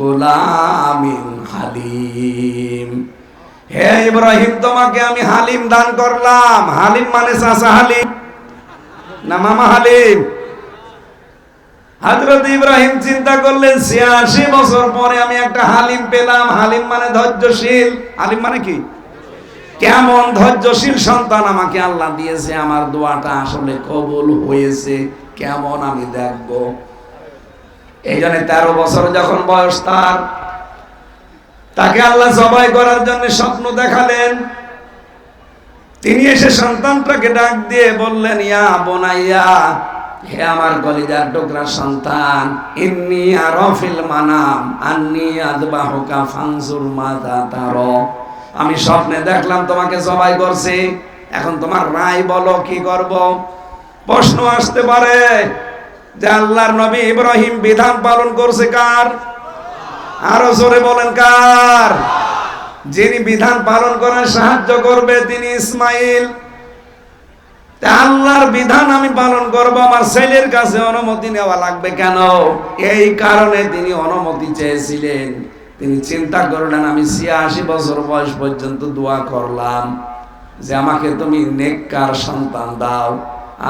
গোলামিন হালিম। হে ইব্রাহিম, তোমাকে আমি হালিম দান করলাম। হালিম মানে চাচা হালিম না মামা হালিম। হযরত ইব্রাহিম চিন্তা করলেন ৮৬ বছর পরে আমি একটা হালিম পেলাম। হালিম মানে ধৈর্যশীল। হালিম মানে কি? কেমন ধৈর্যশীল সন্তান আমাকে আল্লাহ দিয়েছে। আমার দোয়াটা আসলে কবুল হয়েছে কেমন আমি দেখব। এই জন্য ১৩ বছর যখন বয়স তাকে আল্লাহ জবাই করার জন্য স্বপ্ন দেখালেন। তিনি এসে সন্তানটাকে ডাক দিয়ে বললেন, ইয়া বোনাইয়া, হে আমার কলিজার টুকরা সন্তান, ইন্নী আরা ফিল মানাম আন্নী আযবাহুকা ফানজুর মাযা তারা। আমি স্বপ্নে দেখলাম তোমাকে জবাই করছি, এখন তোমার রায় বলো কি করব। প্রশ্ন আসতে পারে যে আল্লাহর নবী ইব্রাহিম বিধান পালন করছে কার? আরো জোরে বলেন কার? যিনি বিধান পালন করার সাহায্য করবে তিনি ইসমাইল। আল্লাহর বিধান আমি পালন করব, আমার ছেলের কাছে অনুমতি নেওয়া লাগবে কেন? এই কারণে তিনি অনুমতি চেয়েছিলেন। তিনি চিন্তা করলেন, আমি ৮৬ বছর বয়স পর্যন্ত দোয়া করলাম যে আমাকে তুমি নেককার সন্তান দাও।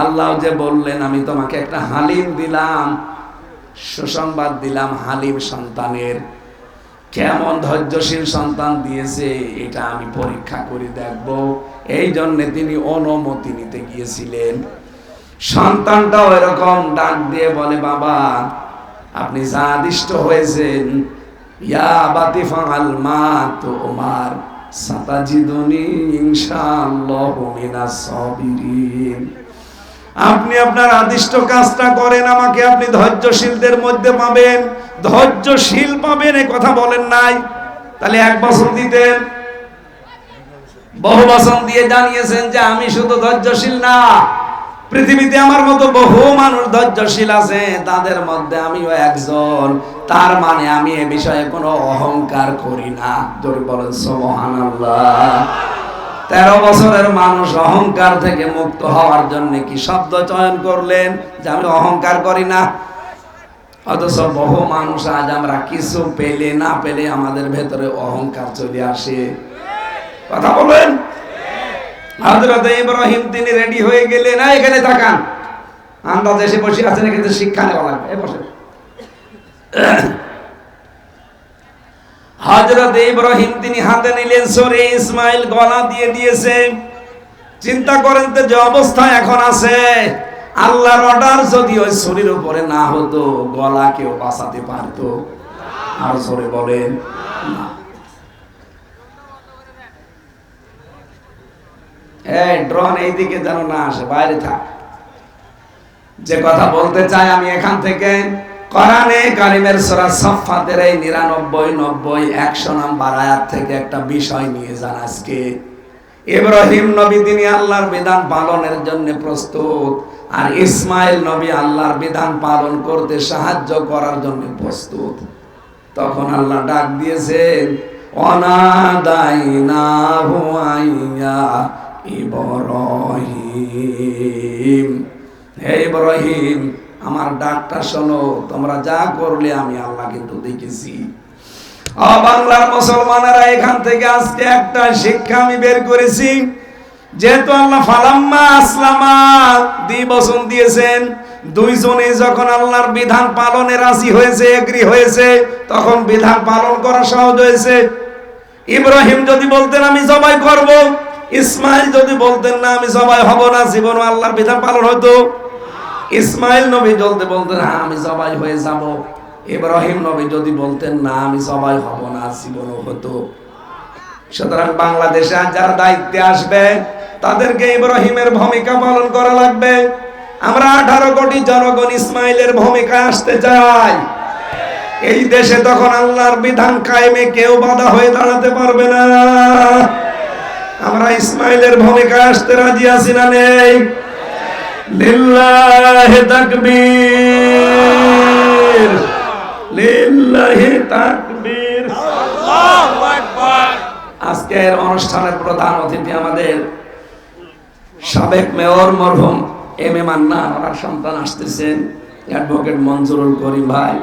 আল্লাহ যে বললেন আমি তোমাকে একটা হালিম দিলাম, সুসংবাদ দিলাম হালিম সন্তানের। কেমন ধৈর্যশীল সন্তান দিয়েছে এটা আমি পরীক্ষা করে দেখব। এই জন্য তিনি অনুমতি নিতে গিয়েছিলেন। সন্তানটাও এরকম ডাক দিয়ে বলে, বাবা আপনি যা আদিষ্ট হয়েছেন, ইয়া বাতি ফাআল মা তুমার সাতাজিদুনি ইনশাআল্লাহু মিনাস সাবিরিন। আপনি আপনার আদিষ্ট কাজটা করেন, আমাকে আপনি ধৈর্যশীলদের মধ্যে পাবেন। ধৈর্যশীল পাবেন এ কথা বলেন নাই। তাহলে ১ বছর দিতেন, বহু বছর দিয়ে জানিয়েছেন যে আমি শুধু ধৈর্যশীল না, পৃথিবীতে আমার মতো বহু মানুষ ধৈর্যশীল আছে, তাদের মধ্যে আমিও একজন। তার মানে আমি এ বিষয়ে কোনো অহংকার করি না। জোরে বলেন সুবহানাল্লাহ। ১৩ বছরের মানুষ অহংকার থেকে মুক্ত হওয়ার জন্য কি শব্দ চয়ন করলেন যে আমি অহংকার করি না। অথচ বহু মানুষ আজ আমরা কিছু পেলে না পেলে আমাদের ভেতরে অহংকার চলে আসে। কথা বলেন। হযরত ইব্রাহিম তিনি রেডি হয়ে গেলেন। না এখানে তাকান, আমরা দেশে বসে আছেন, এখানে শিক্ষা নেওয়া লাগবে। এই বসে। হযরত ইব্রাহিম তিনি হাতে নিলেন ছুরি, ইসমাইল গলা দিয়ে দিয়েছে। চিন্তা করেন তো যে অবস্থায় এখন আছে, আল্লাহর অর্ডার যদি ওই ছুরির উপরে না হতো গলা কেউ বাঁচাতে পারতো? আর জোরে বলেন না। এই ড্রোন এইদিকে যেন না আসে, বাইরে থাক। যে কথা বলতে চাই আমি এখান থেকে, কোরআনে কারিমের সূরা সাফফাতের এই ৯৯, ৯০, ১০০ নাম্বার আয়াত থেকে একটা বিষয় নিয়ে যান আজকে। ইব্রাহিম নবী তিনি আল্লাহর বিধান পালনের জন্য প্রস্তুত, আর ইসমাইল নবী আল্লাহর বিধান পালন করতে সাহায্য করার জন্য প্রস্তুত। তখন আল্লাহ ডাক দিয়েছেন, অনাদাইনাহু আইয়া ইব্রাহিম। হে ইব্রাহিম, আমার ডাকটা শোনো, তোমরা যা করলে আমি আল্লাহ কিন্তু দেখেছি। বাংলার মুসলমানেরা, এখান থেকে আজকে একটা শিক্ষা আমি বের করেছি। যেহেতু আল্লাহ ফালাম্মা আসলামা দ্বিবচন দিয়েছেন, দুইজনে যখন আল্লাহর বিধান পালনে রাজি হয়েছে, এগ্রি হয়েছে, তখন বিধান পালন করা সহজ হয়েছে। ইব্রাহিম যদি বলতেন আমি জবাই করব, ইসমাইল যদি বলতেন না আমি জবাই হব না, জীবন আল্লাহর বিধান পালন হতো। ইসমাইল নবী যদি বলতেন হ্যাঁ আমি জবাই হয়ে যাব, ইব্রাহিম নবী যদি বলতেন না আমি জবাই হব না, জীবনও হতো। সুতরাং বাংলাদেশে যারা দায়িত্বে আসবে তাদেরকে ইব্রাহিমের ভূমিকা পালন করা লাগবে। আমরা 18 কোটি জনগণ ইসমাইলের ভূমিকায় আসতে চাই। এই দেশে তখন আল্লাহর বিধান কায়েমে কেউ বাধা হয়ে দাঁড়াতে পারবে না। আমরা ইসমাইলের ভূমিকায় আসতে রাজি আছি না নেই? লিল্লাহি তাকবীর, লিল্লাহি তাকবীর, আল্লাহু আকবার। আজকের অনুষ্ঠানের প্রধান অতিথি আমাদের সাবেক মেয়র মরহুম এম এ মান্নান, ওনার সন্তান আসতেছেন, অ্যাডভোকেট মঞ্জুরুল করিম ভাই।